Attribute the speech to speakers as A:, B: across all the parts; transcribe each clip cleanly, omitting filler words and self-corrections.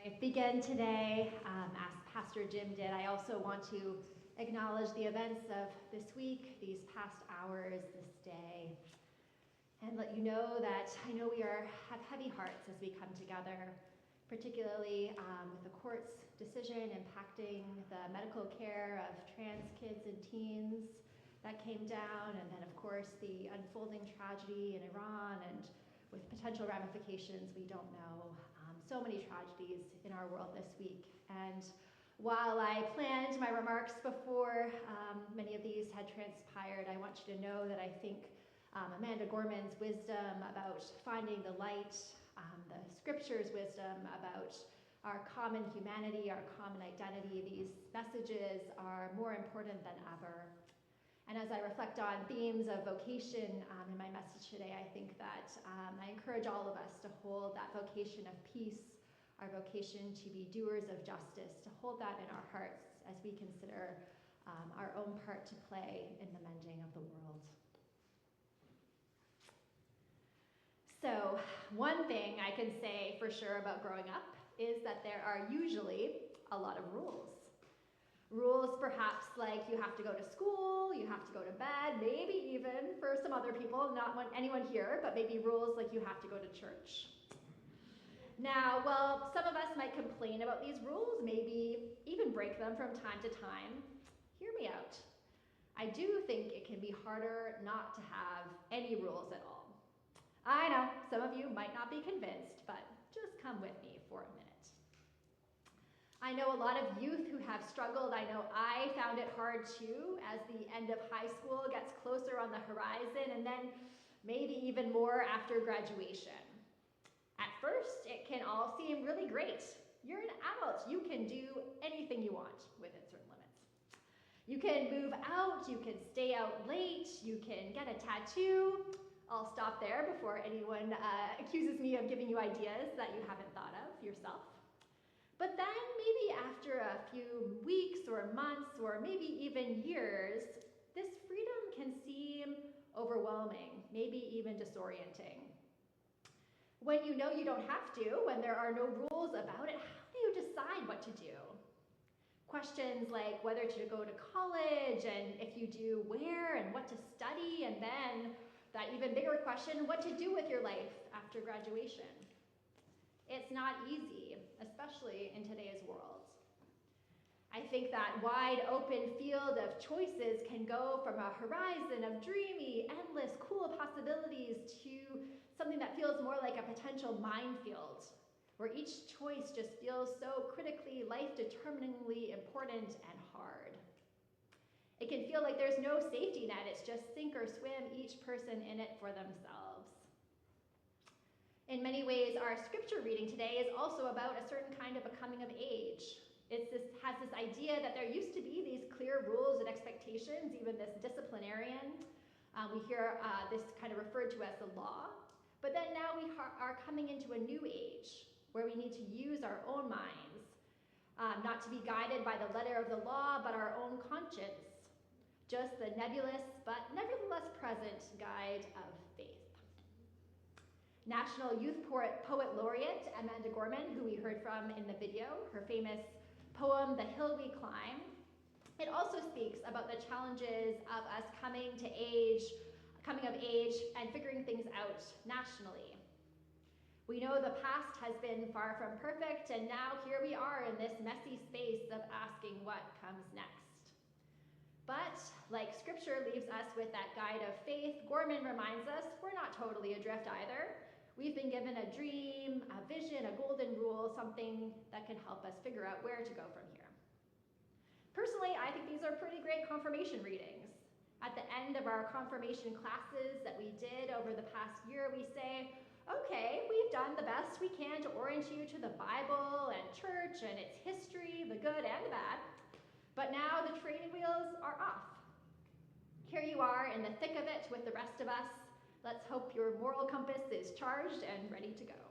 A: Begin today, as Pastor Jim did, I also want to acknowledge the events of this week, these past hours, this day, and let you know that I know we have heavy hearts as we come together, particularly with the court's decision impacting the medical care of trans kids and teens that came down, and then of course the unfolding tragedy in Iran, and with potential ramifications we don't know. So many tragedies in our world this week. And while I planned my remarks before many of these had transpired, I want you to know that I think Amanda Gorman's wisdom about finding the light, the scripture's wisdom about our common humanity, our common identity, these messages are more important than ever. And as I reflect on themes of vocation in my message today, I think that I encourage all of us to hold that vocation of peace, our vocation to be doers of justice, to hold that in our hearts as we consider our own part to play in the mending of the world. So, one thing I can say for sure about growing up is that there are usually a lot of rules. Rules perhaps like you have to go to school, you have to go to bed, maybe even for some other people, not anyone here, but maybe rules like you have to go to church. Now, well, some of us might complain about these rules, maybe even break them from time to time. Hear me out. I do think it can be harder not to have any rules at all. I know, some of you might not be convinced, but just come with me for a minute. I know a lot of youth who have struggled. I know I found it hard too as the end of high school gets closer on the horizon, and then maybe even more after graduation. At first, it can all seem really great. You're an adult. You can do anything you want within certain limits. You can move out, you can stay out late, you can get a tattoo. I'll stop there before anyone accuses me of giving you ideas that you haven't thought of yourself. But then maybe after a few weeks or months or maybe even years, this freedom can seem overwhelming, maybe even disorienting. When you know you don't have to, when there are no rules about it, how do you decide what to do? Questions like whether to go to college, and if you do, where and what to study, and then that even bigger question, what to do with your life after graduation. It's not easy, especially in today's world. I think that wide open field of choices can go from a horizon of dreamy, endless, cool possibilities to something that feels more like a potential minefield, where each choice just feels so critically, life-determiningly important and hard. It can feel like there's no safety net, it's just sink or swim, each person in it for themselves. In many ways, our scripture reading today is also about a certain kind of a coming of age. It has this idea that there used to be these clear rules and expectations, even this disciplinarian. We hear this kind of referred to as the law. But then now we are coming into a new age where we need to use our own minds, not to be guided by the letter of the law, but our own conscience, just the nebulous but nevertheless present guide of faith. National Youth Poet Laureate Amanda Gorman, who we heard from in the video, her famous poem, The Hill We Climb, it also speaks about the challenges of us coming of age and figuring things out nationally. We know the past has been far from perfect, and now here we are in this messy space of asking what comes next. But like scripture leaves us with that guide of faith, Gorman reminds us we're not totally adrift either. We've been given a dream, a vision, a golden rule, something that can help us figure out where to go from here. Personally, I think these are pretty great confirmation readings. At the end of our confirmation classes that we did over the past year, we say, okay, we've done the best we can to orient you to the Bible and church and its history, the good and the bad, but now the training wheels are off. Here you are in the thick of it with the rest of us. Let's hope your moral compass is charged and ready to go.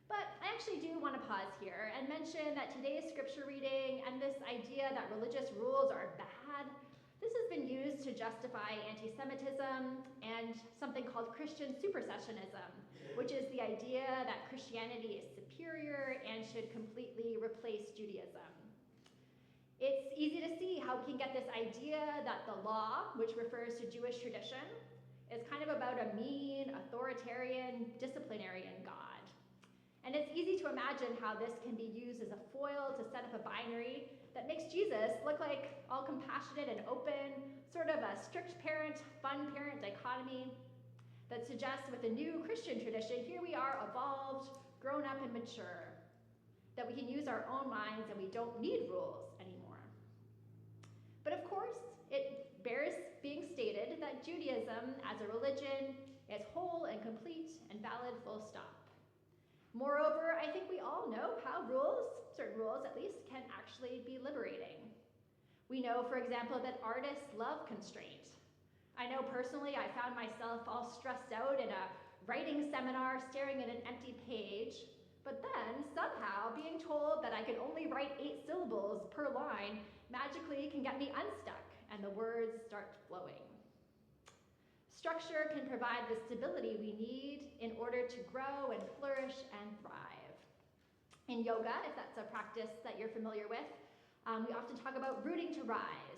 A: But I actually do want to pause here and mention that today's scripture reading and this idea that religious rules are bad, this has been used to justify anti-Semitism and something called Christian supersessionism, which is the idea that Christianity is superior and should completely replace Judaism. It's easy to see how we can get this idea that the law, which refers to Jewish tradition, is kind of about a mean, authoritarian, disciplinarian God. And it's easy to imagine how this can be used as a foil to set up a binary that makes Jesus look like all compassionate and open, sort of a strict parent, fun parent dichotomy that suggests with the new Christian tradition, here we are evolved, grown up and mature, that we can use our own minds and we don't need rules anymore. But of course, it bears being stated that Judaism as a religion is whole and complete and valid, full stop. Moreover, I think we all know how rules, certain rules at least, can actually be liberating. We know, for example, that artists love constraint. I know personally I found myself all stressed out in a writing seminar staring at an empty page, but then somehow being told that I could only write 8 syllables per line magically can get me unstuck and the words start flowing. Structure can provide the stability we need in order to grow and flourish and thrive. In yoga, if that's a practice that you're familiar with, we often talk about rooting to rise.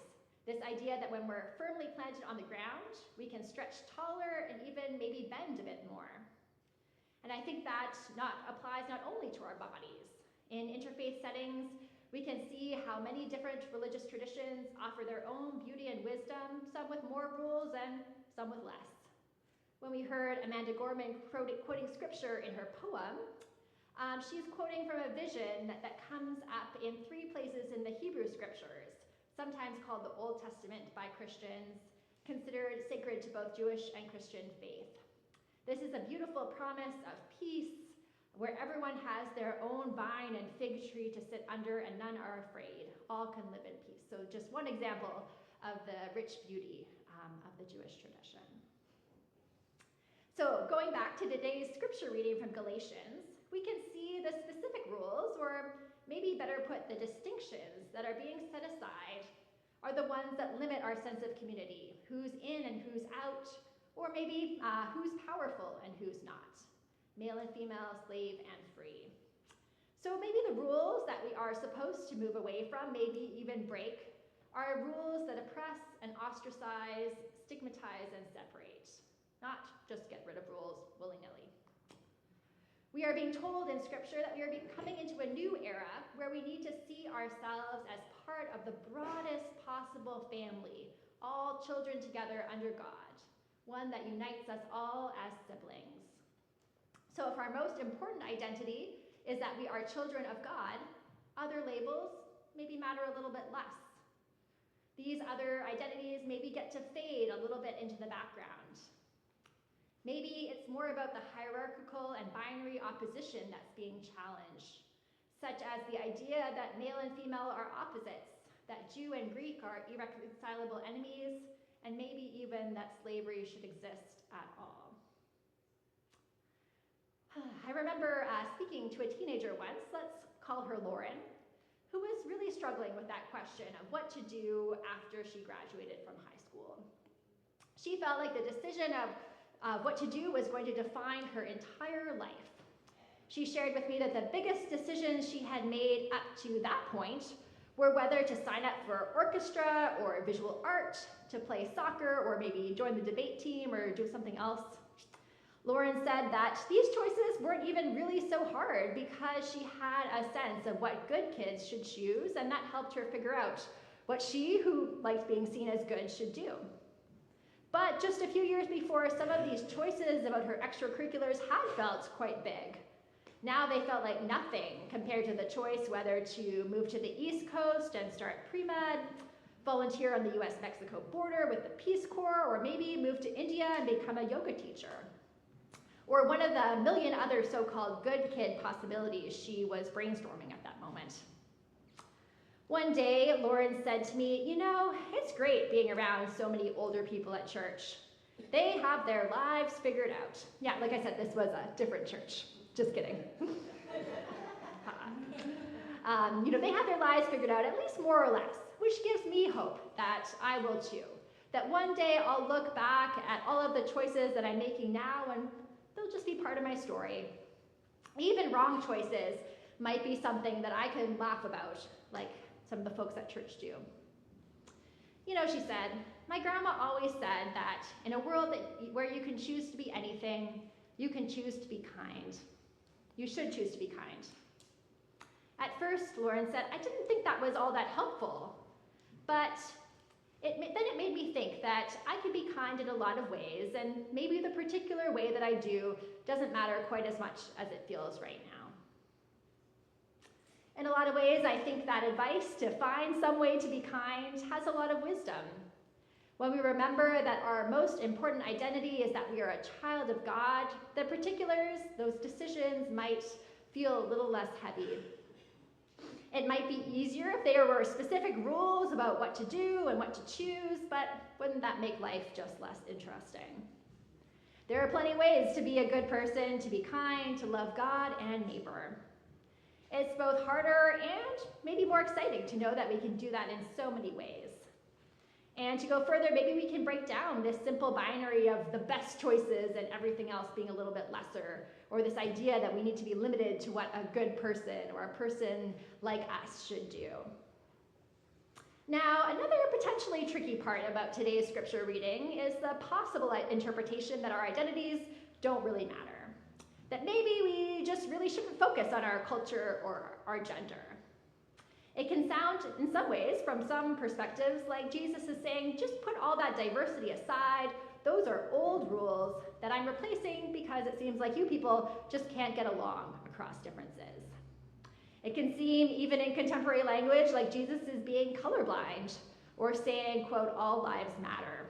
A: This idea that when we're firmly planted on the ground, we can stretch taller and even maybe bend a bit more. And I think that applies not only to our bodies. In interfaith settings, we can see how many different religious traditions offer their own beauty and wisdom, some with more rules and some with less. When we heard Amanda Gorman quoting scripture in her poem, she's quoting from a vision that comes up in 3 places in the Hebrew scriptures, sometimes called the Old Testament by Christians, considered sacred to both Jewish and Christian faith. This is a beautiful promise of peace, where everyone has their own vine and fig tree to sit under and none are afraid. All can live in peace. So just one example of the rich beauty of the Jewish tradition. So going back to today's scripture reading from Galatians, we can see the specific rules, or maybe better put, the distinctions that are being set aside are the ones that limit our sense of community, who's in and who's out, or maybe who's powerful and who's not. Male and female, slave and free. So maybe the rules that we are supposed to move away from, maybe even break, are rules that oppress and ostracize, stigmatize and separate, not just get rid of rules willy-nilly. We are being told in scripture that we are coming into a new era where we need to see ourselves as part of the broadest possible family, all children together under God, one that unites us all as siblings. So if our most important identity is that we are children of God, other labels maybe matter a little bit less. These other identities maybe get to fade a little bit into the background. Maybe it's more about the hierarchical and binary opposition that's being challenged, such as the idea that male and female are opposites, that Jew and Greek are irreconcilable enemies, and maybe even that slavery should exist at all. I remember speaking to a teenager once, let's call her Lauren, who was really struggling with that question of what to do after she graduated from high school. She felt like the decision of what to do was going to define her entire life. She shared with me that the biggest decisions she had made up to that point were whether to sign up for orchestra or visual art, to play soccer, or maybe join the debate team or do something else. Lauren said that these choices weren't even really so hard because she had a sense of what good kids should choose, and that helped her figure out what she, who liked being seen as good, should do. But just a few years before, some of these choices about her extracurriculars had felt quite big. Now they felt like nothing compared to the choice whether to move to the East Coast and start pre-med, volunteer on the US-Mexico border with the Peace Corps, or maybe move to India and become a yoga teacher. Or one of the million other so-called good kid possibilities she was brainstorming at that moment. One day, Lauren said to me, "You know, it's great being around so many older people at church. They have their lives figured out." Yeah, like I said, this was a different church. Just kidding. They have their lives figured out, at least more or less, which gives me hope that I will too. That one day I'll look back at all of the choices that I'm making now and they'll just be part of my story. Even wrong choices might be something that I can laugh about, like some of the folks at church do. You know, she said, my grandma always said that in a world where you can choose to be anything, you can choose to be kind. You should choose to be kind. At first, Lauren said, I didn't think that was all that helpful, but then it made me think that I could be kind in a lot of ways, and maybe the particular way that I do doesn't matter quite as much as it feels right now. In a lot of ways, I think that advice to find some way to be kind has a lot of wisdom. When we remember that our most important identity is that we are a child of God, the particulars, those decisions might feel a little less heavy. It might be easier if there were specific rules about what to do and what to choose, but wouldn't that make life just less interesting? There are plenty of ways to be a good person, to be kind, to love God and neighbor. It's both harder and maybe more exciting to know that we can do that in so many ways. And to go further, maybe we can break down this simple binary of the best choices and everything else being a little bit lesser, or this idea that we need to be limited to what a good person or a person like us should do. Now, another potentially tricky part about today's scripture reading is the possible interpretation that our identities don't really matter. That maybe we just really shouldn't focus on our culture or our gender. It can sound, in some ways, from some perspectives, like Jesus is saying, just put all that diversity aside. Those are old rules that I'm replacing because it seems like you people just can't get along across differences. It can seem, even in contemporary language, like Jesus is being colorblind or saying, quote, all lives matter.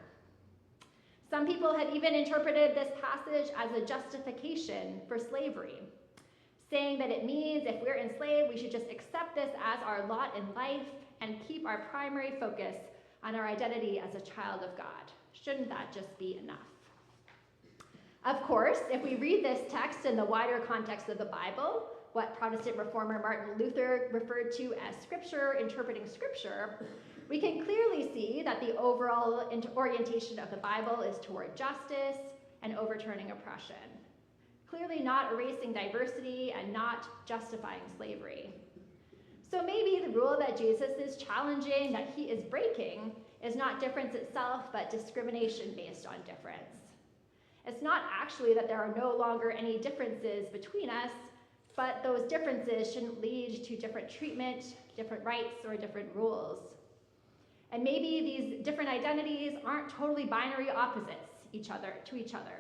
A: Some people have even interpreted this passage as a justification for slavery, saying that it means if we're enslaved, we should just accept this as our lot in life and keep our primary focus on our identity as a child of God. Shouldn't that just be enough? Of course, if we read this text in the wider context of the Bible, what Protestant reformer Martin Luther referred to as scripture, interpreting scripture, we can clearly see that the overall orientation of the Bible is toward justice and overturning oppression. Clearly not erasing diversity and not justifying slavery. So maybe the rule that Jesus is challenging, that he is breaking, is not difference itself, but discrimination based on difference. It's not actually that there are no longer any differences between us, but those differences shouldn't lead to different treatment, different rights, or different rules. And maybe these different identities aren't totally binary opposites to each other.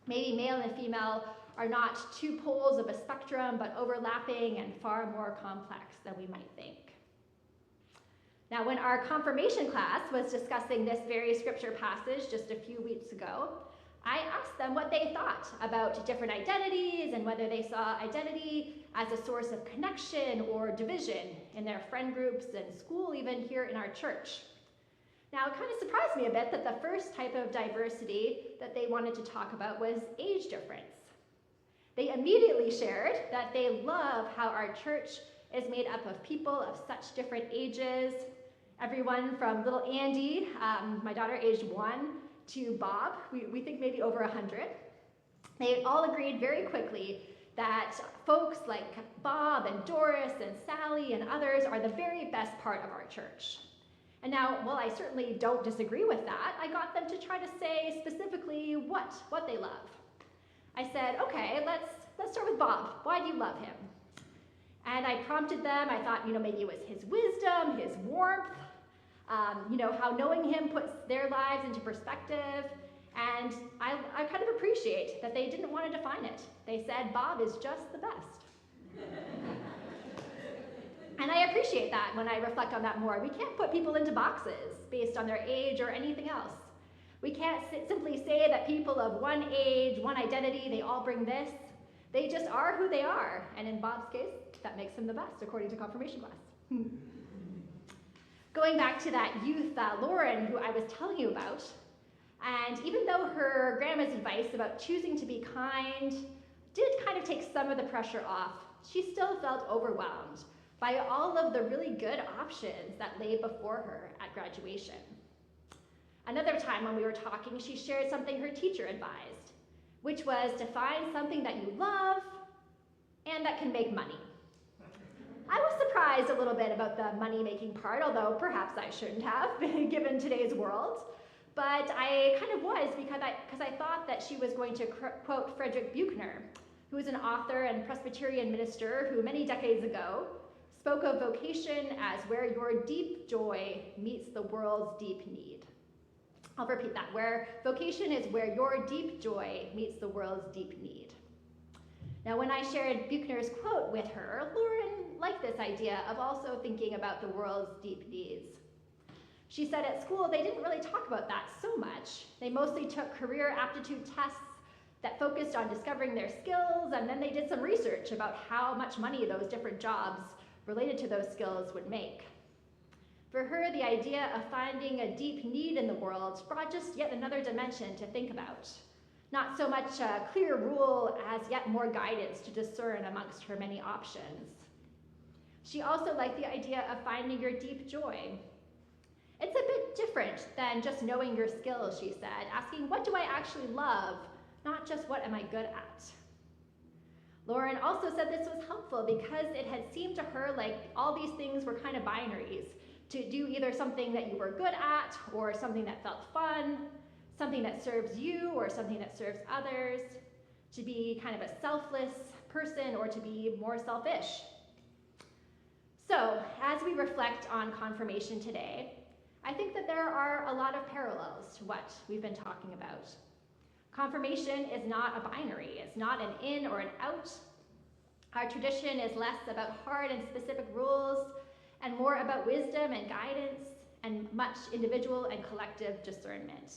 A: Maybe male and female are not two poles of a spectrum, but overlapping and far more complex than we might think. Now, when our confirmation class was discussing this very scripture passage just a few weeks ago, I asked them what they thought about different identities and whether they saw identity as a source of connection or division in their friend groups and school, even here in our church. Now, it kind of surprised me a bit that the first type of diversity that they wanted to talk about was age difference. They immediately shared that they love how our church is made up of people of such different ages, everyone from little Andy, my daughter aged 1, to Bob, we think maybe over 100. They all agreed very quickly that folks like Bob and Doris and Sally and others are the very best part of our church. And now, while I certainly don't disagree with that, I got them to try to say specifically what they love. I said, okay, let's start with Bob. Why do you love him? And I prompted them. I thought, maybe it was his wisdom, his warmth, how knowing him puts their lives into perspective. And I kind of appreciate that they didn't want to define it. They said, Bob is just the best. And I appreciate that when I reflect on that more. We can't put people into boxes based on their age or anything else. We can't simply say that people of one age, one identity, they all bring this. They just are who they are. And in Bob's case, that makes him the best, according to confirmation class. Going back to that youth, Lauren, who I was telling you about, and even though her grandma's advice about choosing to be kind did kind of take some of the pressure off, she still felt overwhelmed by all of the really good options that lay before her at graduation. Another time when we were talking, she shared something her teacher advised, which was to find something that you love and that can make money. I was surprised a little bit about the money-making part, although perhaps I shouldn't have, given today's world. But I kind of was because I thought that she was going to quote Frederick Buechner, who was an author and Presbyterian minister who many decades ago spoke of vocation as where your deep joy meets the world's deep need. I'll repeat that, where vocation is where your deep joy meets the world's deep need. Now, when I shared Buechner's quote with her, Lauren liked this idea of also thinking about the world's deep needs. She said at school they didn't really talk about that so much. They mostly took career aptitude tests that focused on discovering their skills, and then they did some research about how much money those different jobs related to those skills would make. For her, the idea of finding a deep need in the world brought just yet another dimension to think about. Not so much a clear rule as yet more guidance to discern amongst her many options. She also liked the idea of finding your deep joy. It's a bit different than just knowing your skills, she said, asking, what do I actually love, not just what am I good at? Lauren also said this was helpful because it had seemed to her like all these things were kind of binaries, to do either something that you were good at or something that felt fun, something that serves you or something that serves others, to be kind of a selfless person or to be more selfish. So, as we reflect on confirmation today, I think that there are a lot of parallels to what we've been talking about. Confirmation is not a binary. It's not an in or an out. Our tradition is less about hard and specific rules and more about wisdom and guidance and much individual and collective discernment.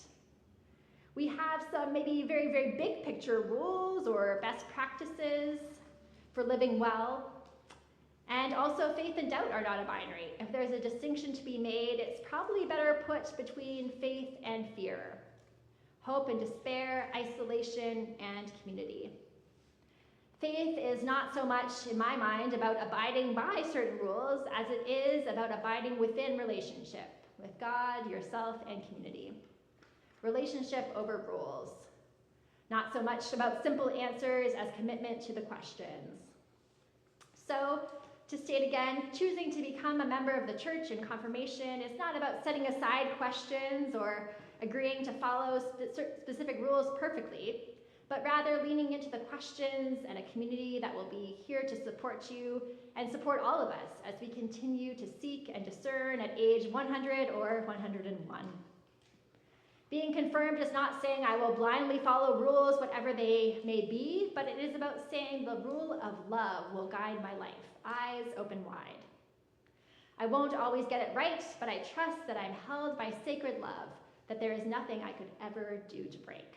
A: We have some maybe very, very big picture rules or best practices for living well. And also faith and doubt are not a binary. If there's a distinction to be made, it's probably better put between faith and fear, hope and despair, isolation and community. Faith is not so much, in my mind, about abiding by certain rules as it is about abiding within relationship with God, yourself, and community. Relationship over rules. Not so much about simple answers as commitment to the questions. So, to state again, choosing to become a member of the church in confirmation is not about setting aside questions or agreeing to follow specific rules perfectly, but rather leaning into the questions and a community that will be here to support you and support all of us as we continue to seek and discern at age 100 or 101. Being confirmed is not saying I will blindly follow rules, whatever they may be, but it is about saying the rule of love will guide my life, eyes open wide. I won't always get it right, but I trust that I'm held by sacred love, that there is nothing I could ever do to break.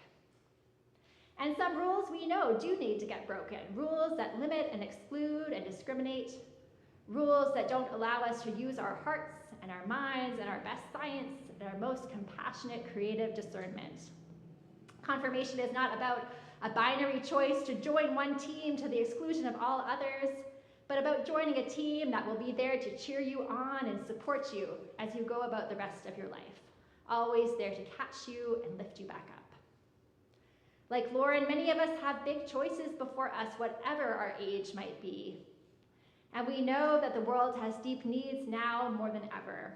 A: And some rules we know do need to get broken, rules that limit and exclude and discriminate, rules that don't allow us to use our hearts and our minds and our best science and our most compassionate, creative discernment. Confirmation is not about a binary choice to join one team to the exclusion of all others, but about joining a team that will be there to cheer you on and support you as you go about the rest of your life, always there to catch you and lift you back up. Like Lauren, many of us have big choices before us, whatever our age might be. And we know that the world has deep needs now more than ever.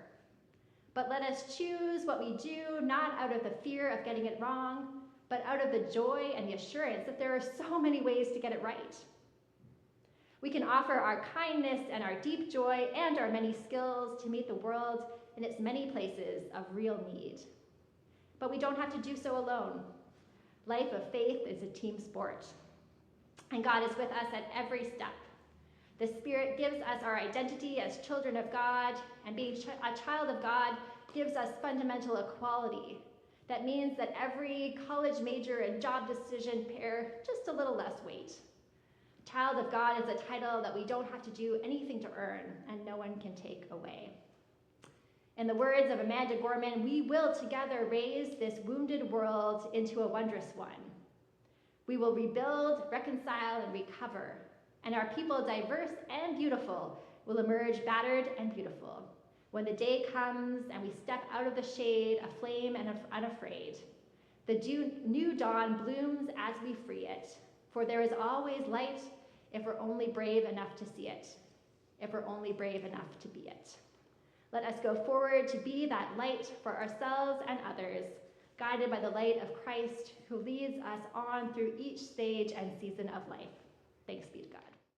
A: But let us choose what we do, not out of the fear of getting it wrong, but out of the joy and the assurance that there are so many ways to get it right. We can offer our kindness and our deep joy and our many skills to meet the world in its many places of real need. But we don't have to do so alone. Life of faith is a team sport, and God is with us at every step. The Spirit gives us our identity as children of God, and being a child of God gives us fundamental equality. That means that every college major and job decision bear just a little less weight. Child of God is a title that we don't have to do anything to earn, and no one can take away. In the words of Amanda Gorman, we will together raise this wounded world into a wondrous one. We will rebuild, reconcile, and recover, and our people, diverse and beautiful, will emerge battered and beautiful when the day comes and we step out of the shade, aflame and unafraid. The new dawn blooms as we free it, for there is always light if we're only brave enough to see it, if we're only brave enough to be it. Let us go forward to be that light for ourselves and others, guided by the light of Christ who leads us on through each stage and season of life. Thanks be to God.